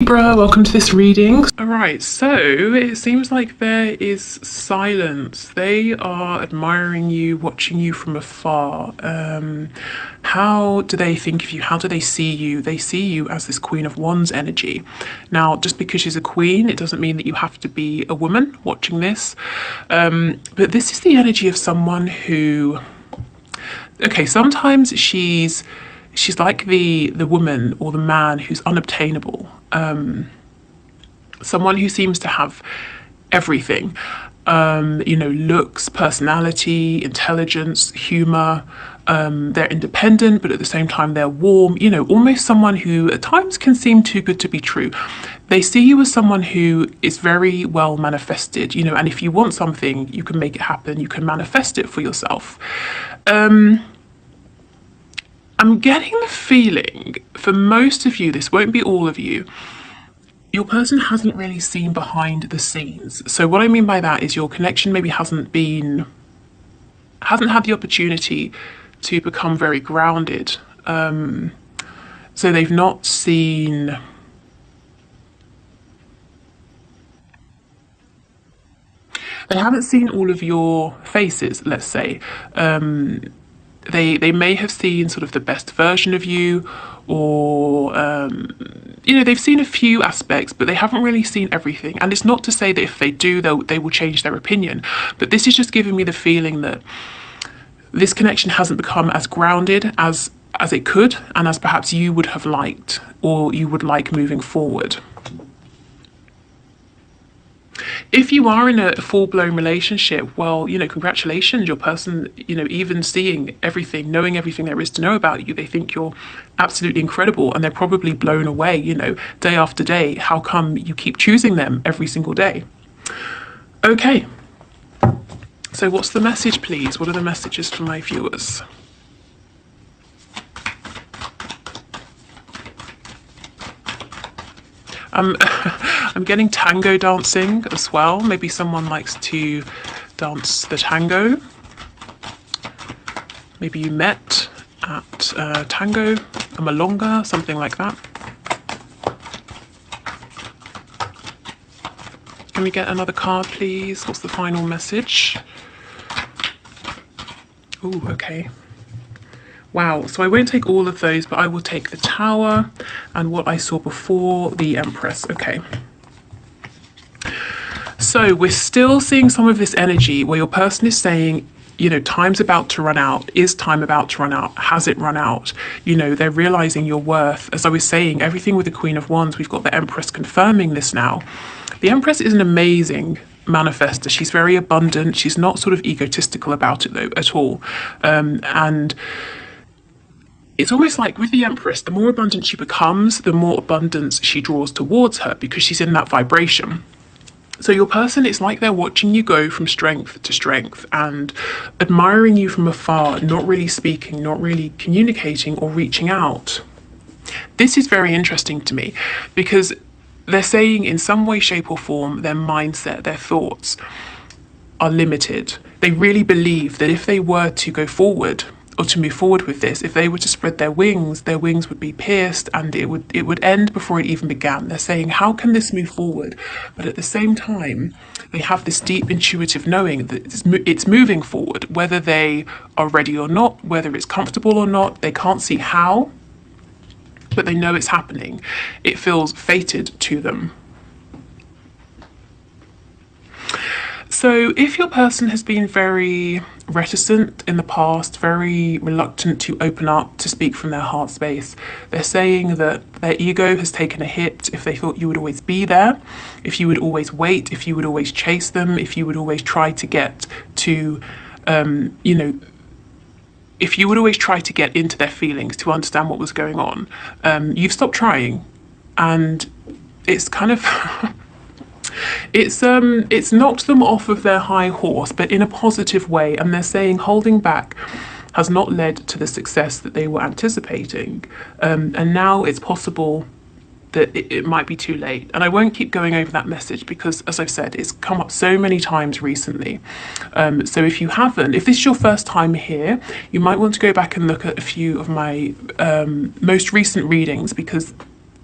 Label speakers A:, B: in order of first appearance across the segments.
A: Libra, welcome to this reading. Alright, so it seems like there is silence. They are admiring you, watching you from afar. How do they think of you? How do they see you? They see you as this Queen of Wands energy. Now, just because she's a queen, it doesn't mean that you have to be a woman watching this. But this is the energy of someone who... Okay, sometimes she's like the woman or the man who's unobtainable. Someone who seems to have everything, looks, personality, intelligence, humor. They're independent, but at the same time they're warm, almost someone who at times can seem too good to be true. They see you as someone who is very well manifested, and if you want something, you can make it happen, you can manifest it for yourself. I'm getting the feeling, for most of you, this won't be all of you, your person hasn't really seen behind the scenes. So what I mean by that is your connection maybe hasn't had the opportunity to become very grounded. So they've not seen... They haven't seen all of your faces, let's say. They may have seen sort of the best version of you, or they've seen a few aspects, but they haven't really seen everything. And it's not to say that if they do, they will change their opinion, but this is just giving me the feeling that this connection hasn't become as grounded as it could, and as perhaps you would have liked, or you would like moving forward. If you are in a full-blown relationship, well, congratulations, your person, even seeing everything, knowing everything there is to know about you, they think you're absolutely incredible, and they're probably blown away, day after day. How come you keep choosing them every single day? Okay. So what's the message, please? What are the messages for my viewers? I'm getting tango dancing as well. Maybe someone likes to dance the tango. Maybe you met at tango, a milonga, something like that. Can we get another card, please? What's the final message? Oh, okay. Wow, so I won't take all of those, but I will take the Tower and what I saw before, the Empress. Okay. So we're still seeing some of this energy where your person is saying, time's about to run out. Is time about to run out? Has it run out? They're realizing your worth. As I was saying, everything with the Queen of Wands, we've got the Empress confirming this now. The Empress is an amazing manifester. She's very abundant. She's not sort of egotistical about it, though, at all. And it's almost like with the Empress, the more abundant she becomes, the more abundance she draws towards her, because she's in that vibration. So your person, it's like they're watching you go from strength to strength and admiring you from afar, not really speaking, not really communicating or reaching out. This is very interesting to me, because they're saying in some way, shape or form, their mindset, their thoughts are limited. They really believe that if they were to go forward, or to move forward with this, if they were to spread their wings would be pierced, and it would end before it even began. They're saying, how can this move forward? But at the same time, they have this deep intuitive knowing that it's moving forward, whether they are ready or not, whether it's comfortable or not. They can't see how, but they know it's happening. It feels fated to them. So if your person has been very reticent in the past, very reluctant to open up, to speak from their heart space, they're saying that their ego has taken a hit. If they thought you would always be there, if you would always wait, if you would always chase them, if you would always try to get to, if you would always try to get into their feelings to understand what was going on, you've stopped trying. And it's kind of... It's knocked them off of their high horse, but in a positive way, and they're saying holding back has not led to the success that they were anticipating, and now it's possible that it might be too late. And I won't keep going over that message because, as I've said, it's come up so many times recently. So if this is your first time here, you might want to go back and look at a few of my most recent readings, because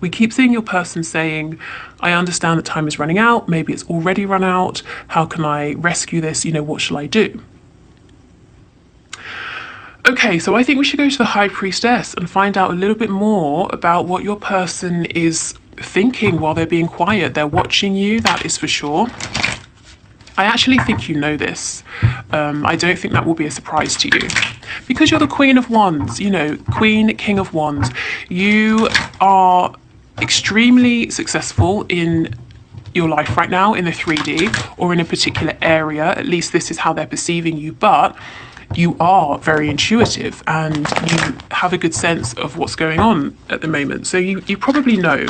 A: We keep seeing your person saying, I understand that time is running out. Maybe it's already run out. How can I rescue this? What shall I do? Okay, so I think we should go to the High Priestess and find out a little bit more about what your person is thinking while they're being quiet. They're watching you, that is for sure. I actually think you know this. I don't think that will be a surprise to you. Because you're the Queen of Wands, Queen, King of Wands. You are extremely successful in your life right now in the 3D or in a particular area. At least this is how they're perceiving you. But you are very intuitive and you have a good sense of what's going on at the moment. So you probably know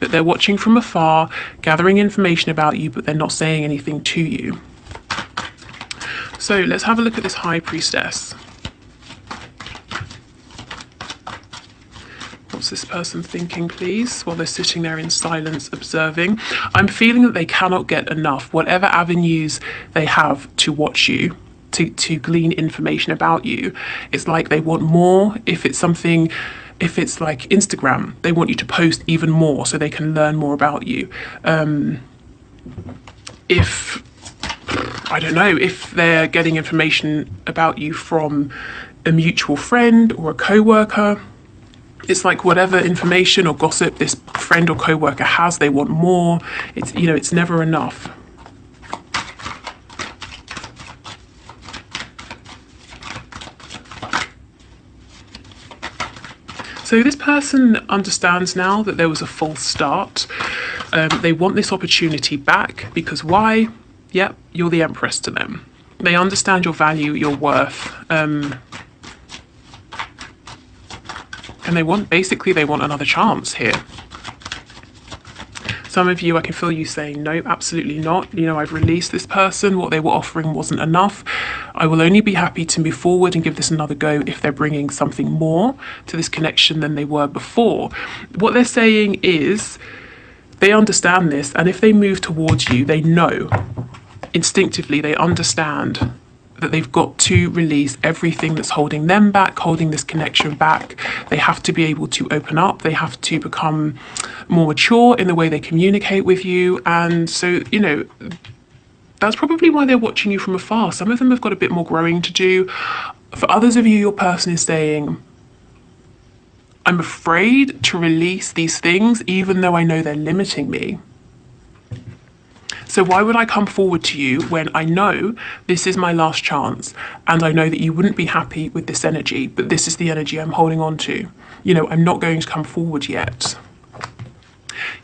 A: that they're watching from afar, gathering information about you, but they're not saying anything to you. So let's have a look at this High Priestess. What's this person thinking, please, while they're sitting there in silence observing? I'm feeling that they cannot get enough, whatever avenues they have to watch you, to glean information about you. It's like they want more. If it's like Instagram, they want you to post even more so they can learn more about you. I don't know, if they're getting information about you from a mutual friend or a co-worker, it's like whatever information or gossip this friend or co-worker has, they want more. It's never enough. So this person understands now that there was a false start. They want this opportunity back because why? Yep, you're the Empress to them. They understand your value, your worth. And they want another chance here. Some of you, I can feel you saying, no, absolutely not. I've released this person. What they were offering wasn't enough. I will only be happy to move forward and give this another go if they're bringing something more to this connection than they were before. What they're saying is they understand this. And if they move towards you, they know instinctively, they understand that they've got to release everything that's holding them back, holding this connection back. They have to be able to open up. They have to become more mature in the way they communicate with you. And so, that's probably why they're watching you from afar. Some of them have got a bit more growing to do. For others of you, your person is saying, I'm afraid to release these things, even though I know they're limiting me. So why would I come forward to you when I know this is my last chance and I know that you wouldn't be happy with this energy, but this is the energy I'm holding on to. I'm not going to come forward yet.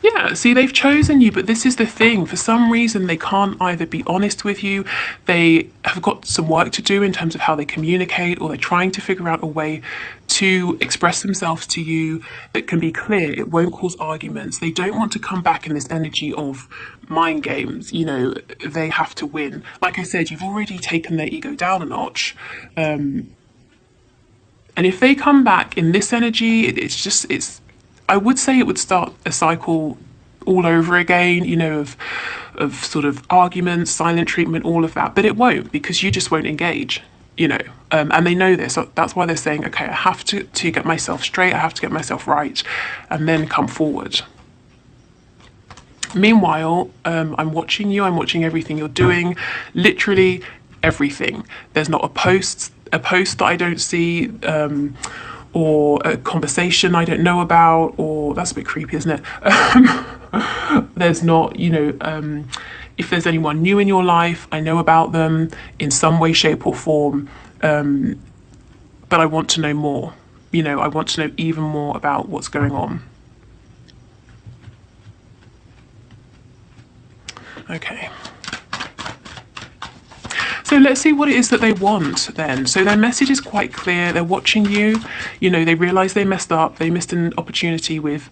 A: Yeah, see, they've chosen you, but this is the thing. For some reason, they can't either be honest with you. They have got some work to do in terms of how they communicate, or they're trying to figure out a way to express themselves to you that can be clear. It won't cause arguments. They don't want to come back in this energy of mind games. They have to win. Like I said, you've already taken their ego down a notch. And if they come back in this energy, I would say it would start a cycle all over again, of sort of arguments, silent treatment, all of that. But it won't, because you just won't engage, and they know this. So that's why they're saying, okay, I have to get myself straight. I have to get myself right and then come forward. Meanwhile, I'm watching you. I'm watching everything you're doing, literally everything. There's not a post that I don't see, or a conversation I don't know about, or that's a bit creepy, isn't it? There's not, if there's anyone new in your life, I know about them in some way, shape or form, but I want to know more. I want to know even more about what's going on. Okay. So let's see what it is that they want then. So their message is quite clear. They're watching you. They realize they messed up. They missed an opportunity with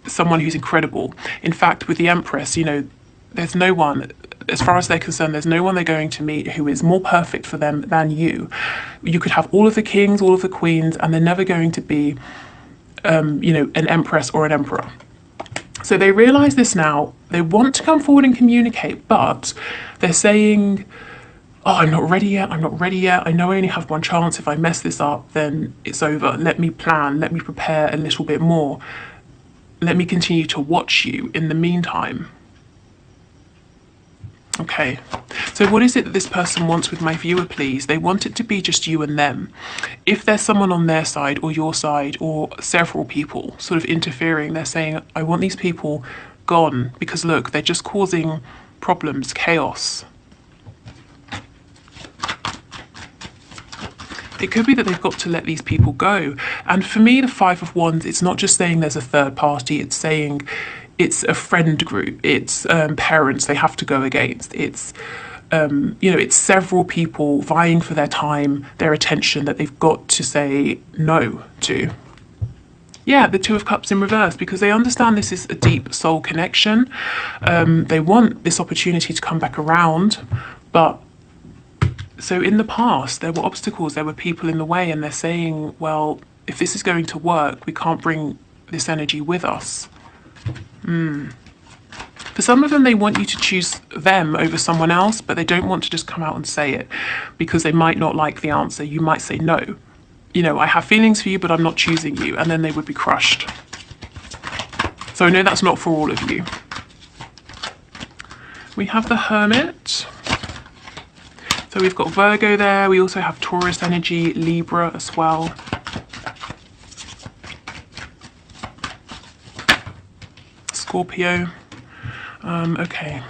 A: someone who's incredible. In fact, with the Empress, there's no one, as far as they're concerned, there's no one they're going to meet who is more perfect for them than you. You could have all of the kings, all of the queens, and they're never going to be, an Empress or an Emperor. So they realize this now. They want to come forward and communicate, but they're saying, oh, I'm not ready yet. I'm not ready yet. I know I only have one chance. If I mess this up, then it's over. Let me plan. Let me prepare a little bit more. let me continue to watch you in the meantime. Okay, so what is it that this person wants with my viewer, please? They want it to be just you and them. If there's someone on their side or your side or several people sort of interfering, they're saying, I want these people gone because look, they're just causing problems, chaos. It could be that they've got to let these people go. And for me, the Five of Wands, it's not just saying there's a third party, it's saying it's a friend group, it's parents they have to go against, it's it's several people vying for their time, their attention that they've got to say no to. Yeah, the Two of Cups in reverse, because they understand this is a deep soul connection. They want this opportunity to come back around, but so in the past there were obstacles, there were people in the way, and they're saying, well, if this is going to work, we can't bring this energy with us. For some of them, they want you to choose them over someone else, but they don't want to just come out and say it because they might not like the answer. You might say, no, I have feelings for you, but I'm not choosing you. And then they would be crushed. So I know that's not for all of you. We have the Hermit. So we've got Virgo there. We also have Taurus energy, Libra as well. Scorpio. Okay.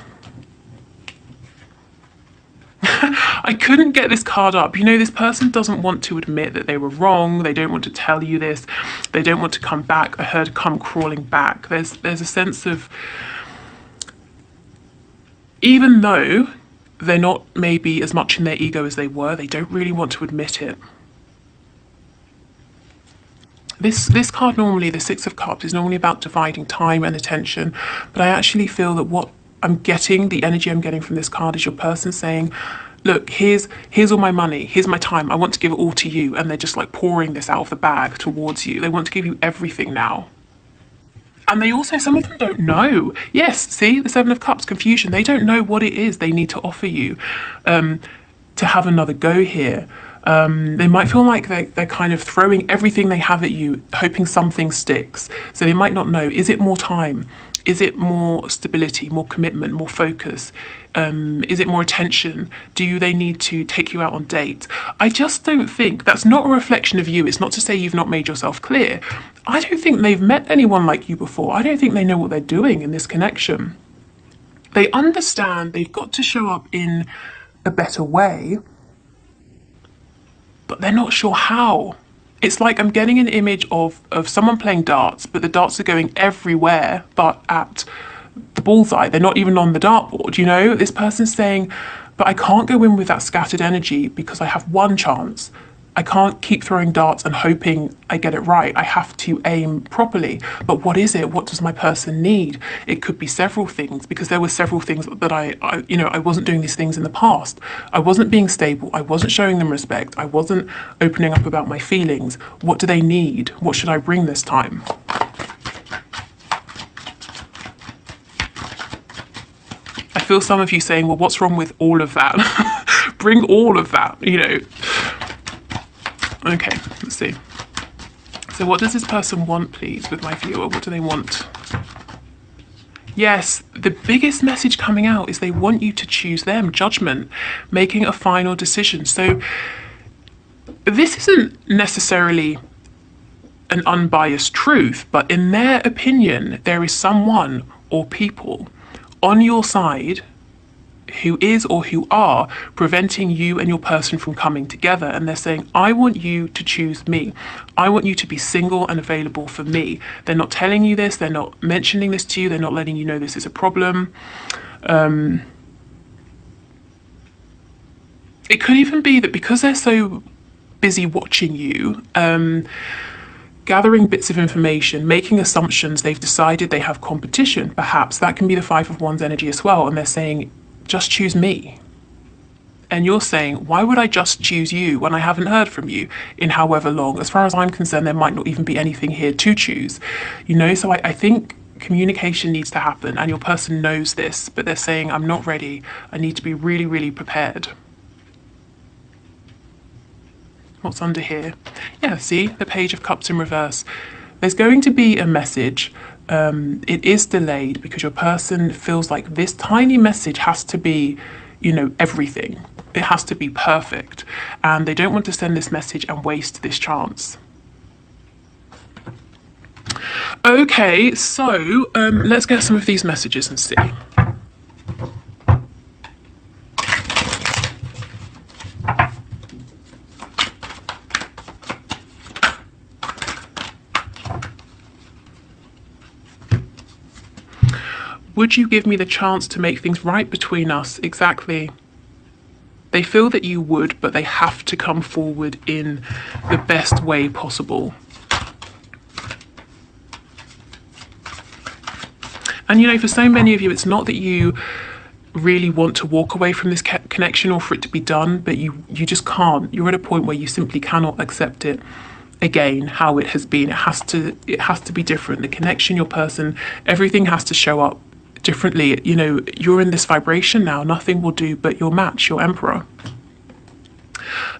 A: I couldn't get this card up. This person doesn't want to admit that they were wrong. They don't want to tell you this. They don't want to come back. I heard come crawling back. There's a sense of, even though they're not maybe as much in their ego as they were, they don't really want to admit it. This card normally, the Six of Cups, is normally about dividing time and attention, but I actually feel that what I'm getting, the energy I'm getting from this card, is your person saying, look, here's all my money, here's my time, I want to give it all to you, and they're just like pouring this out of the bag towards you. They want to give you everything now. And they also, some of them don't know. Yes, see, the Seven of Cups, confusion. They don't know what it is they need to offer you to have another go here. They might feel like they're kind of throwing everything they have at you, hoping something sticks. So they might not know, is it more time? Is it more stability, more commitment, more focus? Is it more attention? Do they need to take you out on dates? I just don't think, that's not a reflection of you. It's not to say you've not made yourself clear. I don't think they've met anyone like you before. I don't think they know what they're doing in this connection. They understand they've got to show up in a better way, but they're not sure how. It's like I'm getting an image of someone playing darts, but the darts are going everywhere but at the bullseye. They're not even on the dartboard, This person's saying, but I can't go in with that scattered energy because I have one chance. I can't keep throwing darts and hoping I get it right. I have to aim properly. But what is it? What does my person need? It could be several things, because there were several things that I wasn't doing these things in the past. I wasn't being stable. I wasn't showing them respect. I wasn't opening up about my feelings. What do they need? What should I bring this time? I feel some of you saying, well, what's wrong with all of that? Bring all of that, Okay, let's see. So what does this person want, please, with my viewer? What do they want? Yes, the biggest message coming out is they want you to choose them. Judgment, making a final decision. So this isn't necessarily an unbiased truth, but in their opinion, there is someone or people on your side who is or who are preventing you and your person from coming together. And they're saying, I want you to choose me. I want you to be single and available for me. They're not telling you this. They're not mentioning this to you. They're not letting you know this is a problem. It could even be that because they're so busy watching you, gathering bits of information, making assumptions, they've decided they have competition. Perhaps that can be the Five of Wands energy as well. And they're saying, just choose me. And you're saying, why would I just choose you when I haven't heard from you in however long? As far as I'm concerned, there might not even be anything here to choose. So I think communication needs to happen, and your person knows this, but they're saying, I'm not ready. I need to be really, really prepared. What's under here? Yeah, see, the Page of Cups in reverse. There's going to be a message It is delayed because your person feels like this tiny message has to be, everything. It has to be perfect. And they don't want to send this message and waste this chance. Okay, so let's get some of these messages and see. Would you give me the chance to make things right between us? Exactly. They feel that you would, but they have to come forward in the best way possible. And for so many of you, it's not that you really want to walk away from this connection or for it to be done, but you just can't. You're at a point where you simply cannot accept it again, how it has been. It has to be different. The connection, your person, everything has to show up differently. You're in this vibration now. Nothing will do but your match, your emperor.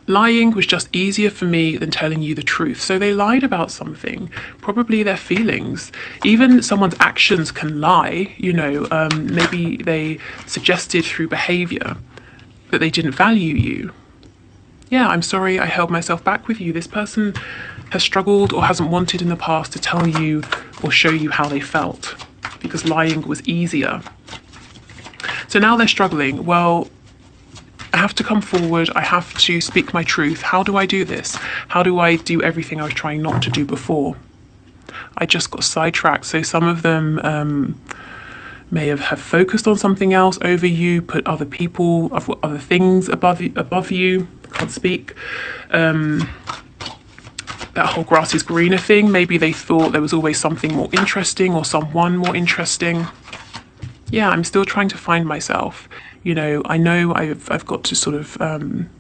A: Lying was just easier for me than telling you the truth. So they lied about something, probably their feelings. Even someone's actions can lie. Maybe they suggested through behavior that they didn't value you. Yeah, I'm sorry I held myself back with you. This person has struggled or hasn't wanted in the past to tell you or show you how they felt, because lying was easier. So now they're struggling. Well, I have to come forward. I have to speak my truth. How do I do this? How do I do everything I was trying not to do before? I just got sidetracked. So some of them may have focused on something else over you, put other people, other things above you. Can't speak. That whole grass is greener thing. Maybe they thought there was always something more interesting or someone more interesting. Yeah, I'm still trying to find myself. I know I've got to sort of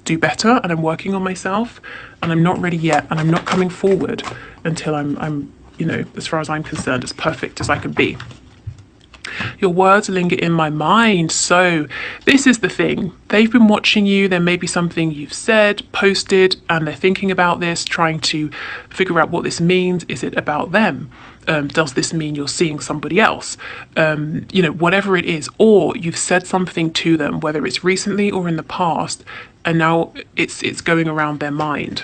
A: do better, and I'm working on myself, and I'm not ready yet, and I'm not coming forward until I'm as far as I'm concerned, as perfect as I can be. Your words linger in my mind. So this is the thing. They've been watching you. There may be something you've said, posted, and they're thinking about this, trying to figure out what this means. Is it about them? Does this mean you're seeing somebody else? Whatever it is, or you've said something to them, whether it's recently or in the past, and now it's going around their mind.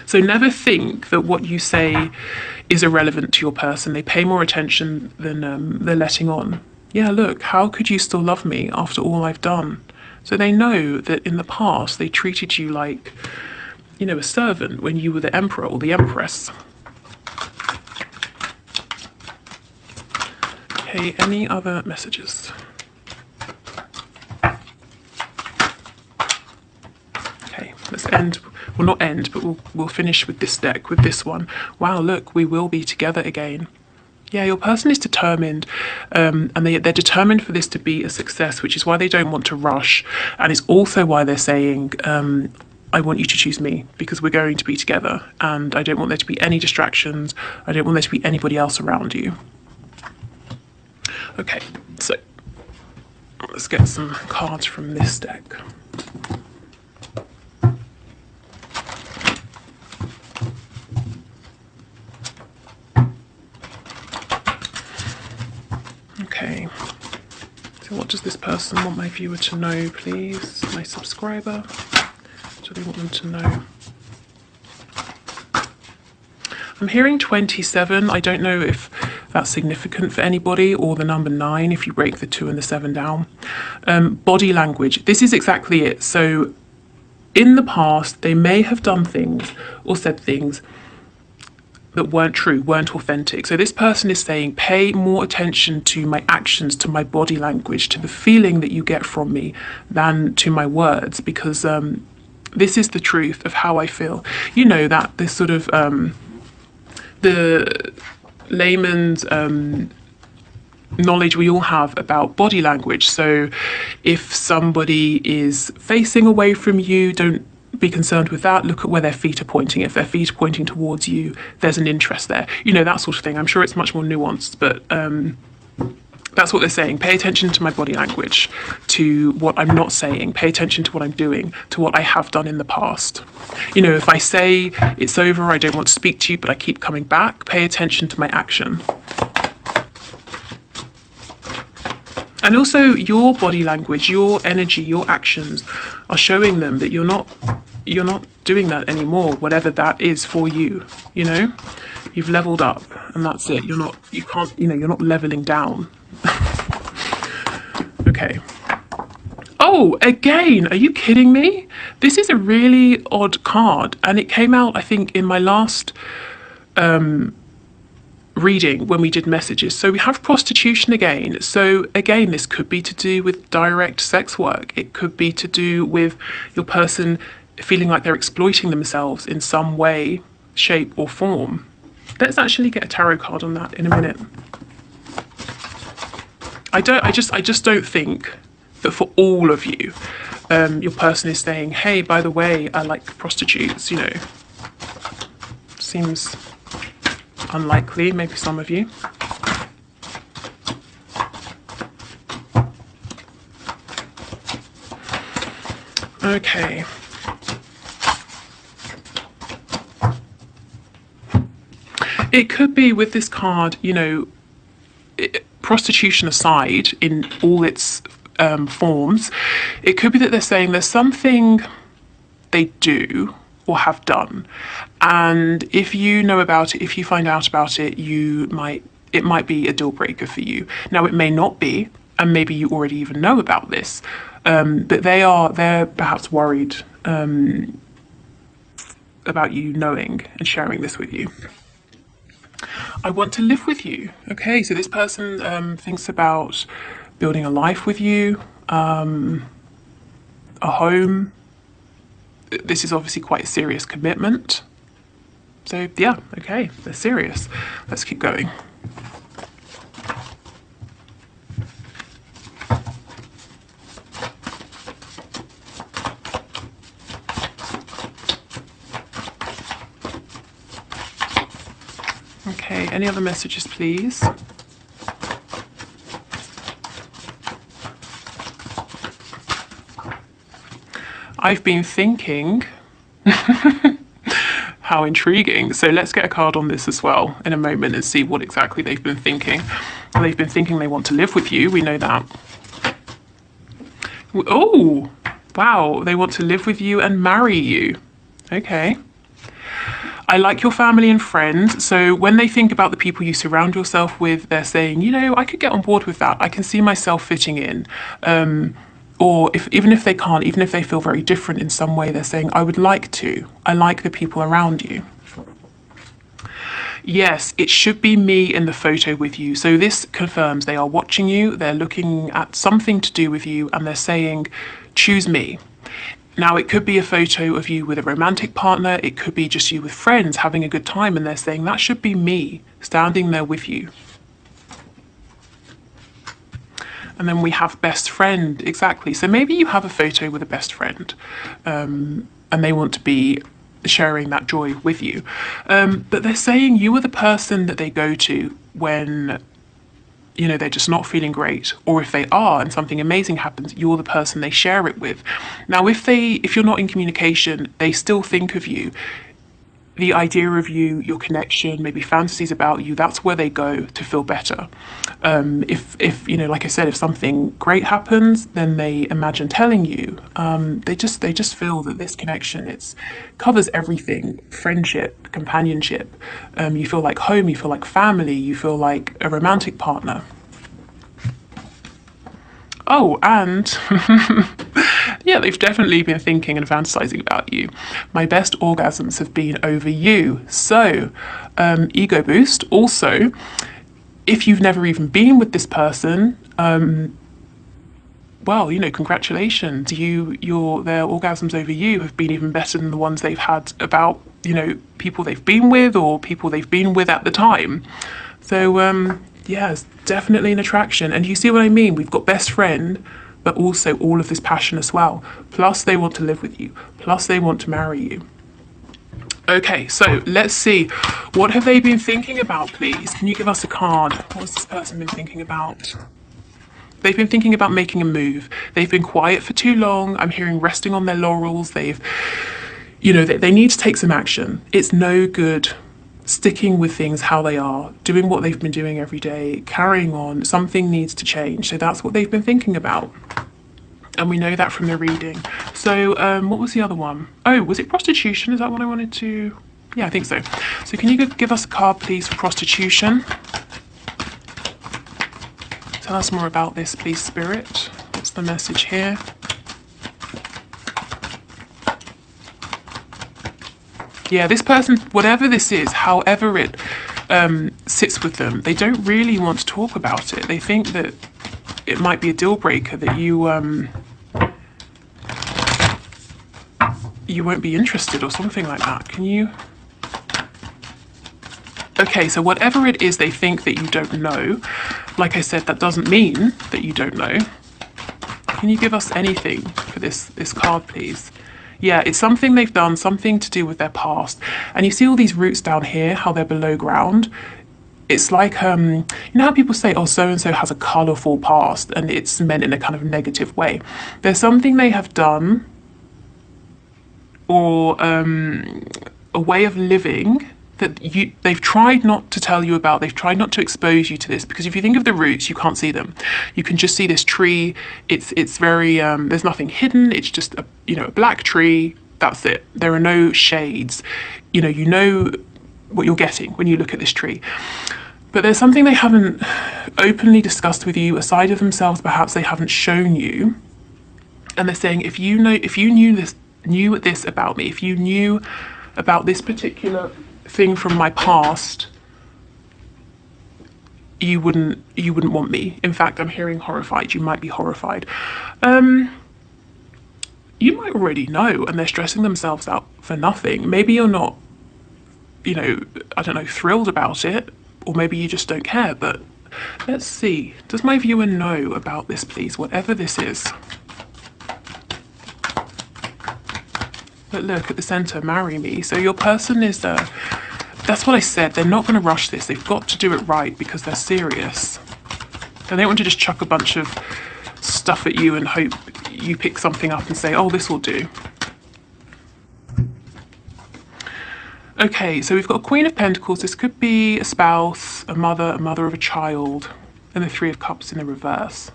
A: So never think that what you say is irrelevant to your person. They pay more attention than they're letting on. Yeah, look, how could you still love me after all I've done? So they know that in the past they treated you like, a servant when you were the emperor or the empress. Okay, any other messages? Okay, let's end. Well, not end, but we'll finish with this deck, with this one. Wow, look, we will be together again. Yeah, your person is determined, and they're determined for this to be a success, which is why they don't want to rush. And it's also why they're saying, I want you to choose me, because we're going to be together, and I don't want there to be any distractions. I don't want there to be anybody else around you. Okay, so let's get some cards from this deck. Okay, so what does this person want my viewer to know, please? My subscriber, what do they want them to know? I'm hearing 27. I don't know if that's significant for anybody, or the number 9 if you break the 2 and the 7 down. Body language, this is exactly it. So in the past, they may have done things or said things that weren't true, weren't authentic. So this person is saying, pay more attention to my actions, to my body language, to the feeling that you get from me than to my words, because this is the truth of how I feel. That this sort of, the layman's knowledge we all have about body language. So if somebody is facing away from you, don't be concerned with that. Look at where their feet are pointing. If their feet are pointing towards you, there's an interest there. That sort of thing. I'm sure it's much more nuanced, but That's what they're saying. Pay attention to my body language, to what I'm not saying. Pay attention to what I'm doing, to what I have done in the past. You know, if I say it's over, I don't want to speak to you, but I keep coming back, pay attention to my action. And also your body language, your energy, your actions are showing them that you're not doing that anymore, whatever that is for you, you know? You've leveled up and that's it. You're not leveling down. Okay. Oh, again, are you kidding me? This is a really odd card and it came out, I think, in my last reading when we did messages. So we have prostitution again. So again, this could be to do with direct sex work. It could be to do with your person feeling like they're exploiting themselves in some way, shape or form. Let's actually get a tarot card on that in a minute. I just don't think that for all of you, your person is saying, hey, by the way, I like prostitutes, you know. Seems unlikely, maybe some of you. Okay. It could be with this card, you know, prostitution aside in all its forms, it could be that they're saying there's something they do or have done, and if you know about it, if you find out about it, it might be a deal breaker for you. Now it may not be, and maybe you already even know about this, but they're perhaps worried about you knowing and sharing this with you. I want to live with you. Okay, so this person thinks about building a life with you, a home. This is obviously quite a serious commitment. So yeah, okay, they're serious. Let's keep going. Okay, any other messages, please? I've been thinking. How intriguing. So let's get a card on this as well in a moment and see what exactly they've been thinking. They've been thinking they want to live with you. We know that. Oh, wow. They want to live with you and marry you. Okay. I like your family and friends. So when they think about the people you surround yourself with, they're saying, you know, I could get on board with that. I can see myself fitting in. Or even if they can't, even if they feel very different in some way, they're saying, I would like to. I like the people around you. Yes, it should be me in the photo with you. So this confirms they are watching you. They're looking at something to do with you and they're saying, choose me. Now, it could be a photo of you with a romantic partner. It could be just you with friends having a good time. And they're saying that should be me standing there with you. And then we have best friend. Exactly. So maybe you have a photo with a best friend and they want to be sharing that joy with you. But they're saying you are the person that they go to when, you know, they're just not feeling great, or if they are and something amazing happens, you're the person they share it with. Now, if you're not in communication, they still think of you. The idea of you, your connection, maybe fantasies about you, that's where they go to feel better. If you know, like I said, if something great happens, then they imagine telling you. They just feel that this connection, it covers everything: friendship, companionship. You feel like home, you feel like family, you feel like a romantic partner. Oh, and yeah, they've definitely been thinking and fantasizing about you. My best orgasms have been over you. So, ego boost. Also, if you've never even been with this person, well, you know, congratulations. Their orgasms over you have been even better than the ones they've had about, you know, people they've been with or people they've been with at the time. So, yeah, it's definitely an attraction. And you see what I mean? We've got best friend, but also all of this passion as well. Plus they want to live with you. Plus they want to marry you. Okay, so let's see. What have they been thinking about, please? Can you give us a card? What's this person been thinking about? They've been thinking about making a move. They've been quiet for too long. I'm hearing resting on their laurels. They need to take some action. It's no good sticking with things how they are, doing what they've been doing every day, carrying on. Something needs to change. So that's what they've been thinking about. And we know that from the reading. So what was the other one? Oh, was it prostitution? Is that what I wanted to... Yeah, I think so. So can you give us a card, please, for prostitution? Tell us more about this, please, Spirit. What's the message here? Yeah, this person, whatever this is, however it sits with them, they don't really want to talk about it. They think that it might be a deal breaker, that you won't be interested or something like that. Can you... Okay, so whatever it is they think that you don't know, like I said, that doesn't mean that you don't know. Can you give us anything for this card, please? Yeah, it's something they've done, something to do with their past. And you see all these roots down here, how they're below ground. It's like, you know how people say, oh, so-and-so has a colourful past, and it's meant in a kind of negative way. There's something they have done, or a way of living that they've tried not to tell you about. They've tried not to expose you to this, because if you think of the roots, you can't see them. You can just see this tree. It's very there's nothing hidden. It's just a black tree. That's it. There are no shades. You know what you're getting when you look at this tree. But there's something they haven't openly discussed with you, a side of themselves perhaps they haven't shown you. And they're saying, if you knew this about me, if you knew about this particular thing from my past, you wouldn't want me. In fact, I'm hearing horrified. You might be horrified. You might already know, and they're stressing themselves out for nothing. Maybe you're not, I don't know, thrilled about it, or maybe you just don't care. But let's see. Does my viewer know about this, please? Whatever this is. But look at the center, marry me. So your person is, that's what I said, they're not going to rush this. They've got to do it right because they're serious. They don't want to just chuck a bunch of stuff at you and hope you pick something up and say, oh, this will do. Okay, so we've got a Queen of Pentacles. This could be a spouse, a mother of a child, and the Three of Cups in the reverse.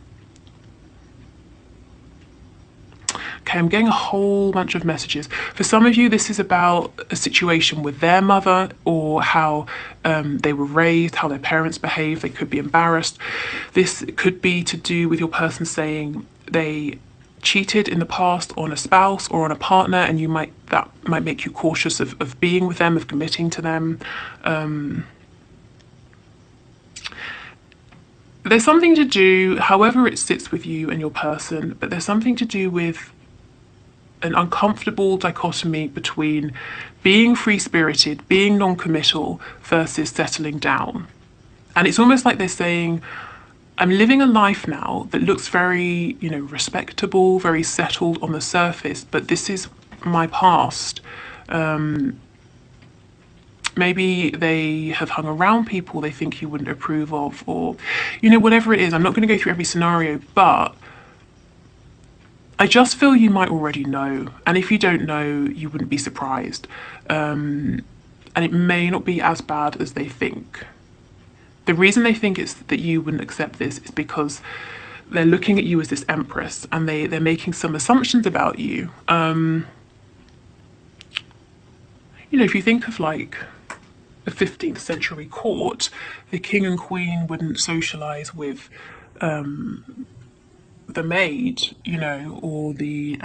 A: Okay, I'm getting a whole bunch of messages. For some of you, this is about a situation with their mother, or how they were raised, how their parents behave. They could be embarrassed. This could be to do with your person saying they cheated in the past on a spouse or on a partner, and that might make you cautious of being with them, of committing to them. There's something to do, however it sits with you and your person, but there's something to do with an uncomfortable dichotomy between being free-spirited, being non-committal, versus settling down. And it's almost like they're saying, I'm living a life now that looks very, respectable, very settled on the surface, but this is my past. Maybe they have hung around people they think you wouldn't approve of, or, whatever it is. I'm not going to go through every scenario, but I just feel you might already know. And if you don't know, you wouldn't be surprised. And it may not be as bad as they think. The reason they think it's that you wouldn't accept this is because they're looking at you as this empress, and they're making some assumptions about you. If you think of like a 15th century court, the king and queen wouldn't socialize with the maid, or the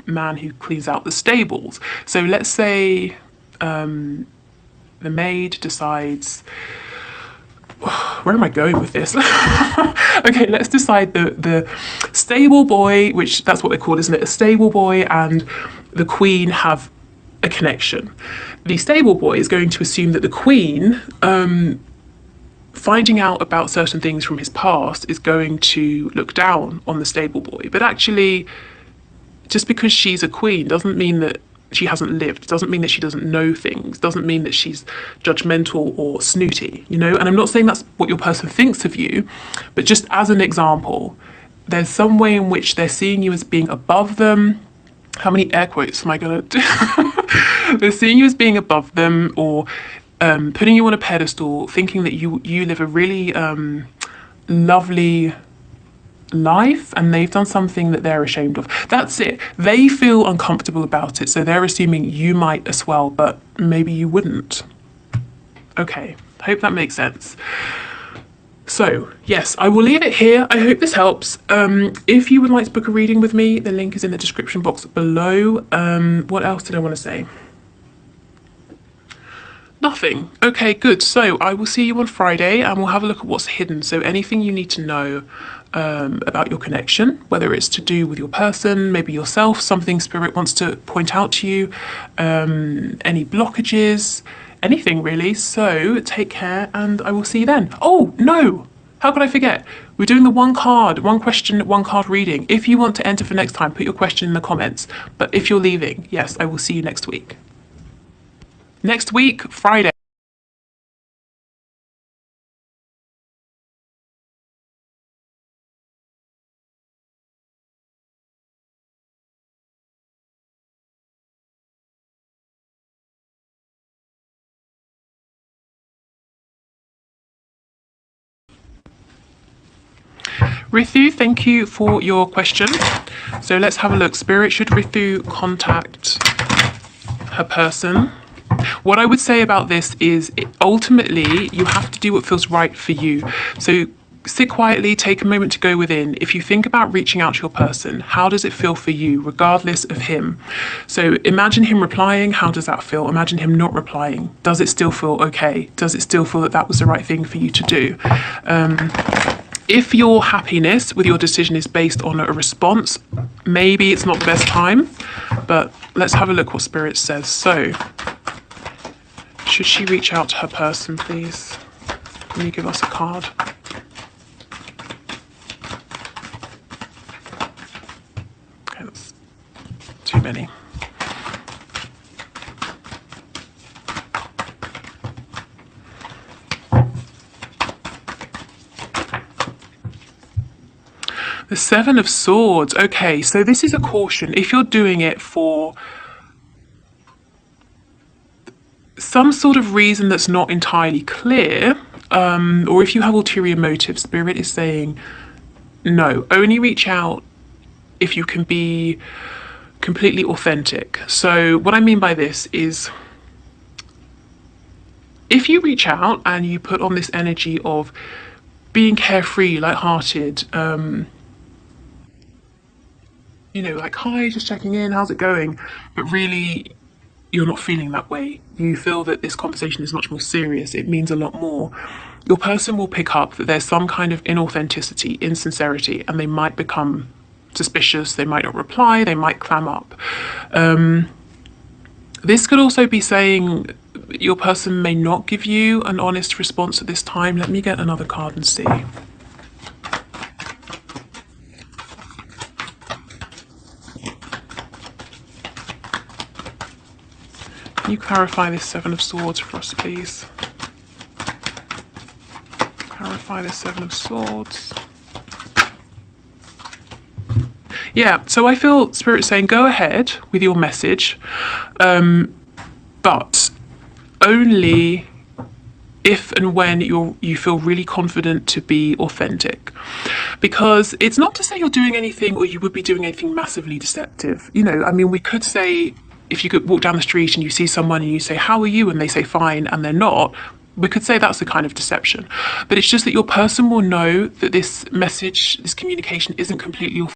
A: man who cleans out the stables. So let's say the maid decides, where am I going with this? Okay, let's decide the stable boy, which that's what they're called, isn't it? A stable boy and the queen have a connection. The stable boy is going to assume that the queen, finding out about certain things from his past, is going to look down on the stable boy. But actually, just because she's a queen doesn't mean that she hasn't lived. It doesn't mean that she doesn't know things. It doesn't mean that she's judgmental or snooty, you know? And I'm not saying that's what your person thinks of you, but just as an example, there's some way in which they're seeing you as being above them. How many air quotes am I going to do? They're seeing you as being above them, or putting you on a pedestal, thinking that you live a really lovely life, and they've done something that they're ashamed of. That's it. They feel uncomfortable about it, so they're assuming you might as well, but maybe you wouldn't. Okay, hope that makes sense. So yes, I will leave it here. I hope this helps. If you would like to book a reading with me, the link is in the description box below. What else did I want to say? Nothing. Okay, good. So I will see you on Friday and we'll have a look at what's hidden. So anything you need to know about your connection, whether it's to do with your person, maybe yourself, something spirit wants to point out to you, any blockages, anything really. So take care and I will see you then. Oh, no. How could I forget? We're doing the one question, one card reading. If you want to enter for next time, put your question in the comments. But if you're leaving, yes, I will see you next week. Next week, Friday. Rithu, thank you for your question. So let's have a look. Spirit, should Rithu contact her person? What I would say about this is ultimately you have to do what feels right for you. So sit quietly, take a moment to go within. If you think about reaching out to your person, how does it feel for you, regardless of him? So imagine him replying, how does that feel? Imagine him not replying. Does it still feel okay? Does it still feel that that was the right thing for you to do? If your happiness with your decision is based on a response, maybe it's not the best time, but let's have a look what Spirit says. So, should she reach out to her person, please? Can you give us a card? Okay, that's too many. The Seven of Swords. Okay, so this is a caution. If you're doing it for some sort of reason that's not entirely clear, or if you have ulterior motives, Spirit is saying no. Only reach out if you can be completely authentic. So what I mean by this is, if you reach out and you put on this energy of being carefree, lighthearted, you know, like, hi, just checking in, how's it going? But really, you're not feeling that way. You feel that this conversation is much more serious. It means a lot more. Your person will pick up that there's some kind of inauthenticity, insincerity, and they might become suspicious. They might not reply. They might clam up. This could also be saying your person may not give you an honest response at this time. Let me get another card and see. Can you clarify this Seven of Swords for us, please? Clarify this Seven of Swords. Yeah, so I feel Spirit saying go ahead with your message, but only if and when you feel really confident to be authentic. Because it's not to say you're doing anything or you would be doing anything massively deceptive. You know, I mean, we could say, if you could walk down the street and you see someone and you say, how are you? And they say fine, and they're not, we could say that's a kind of deception. But it's just that your person will know that this message, this communication isn't completely authentic.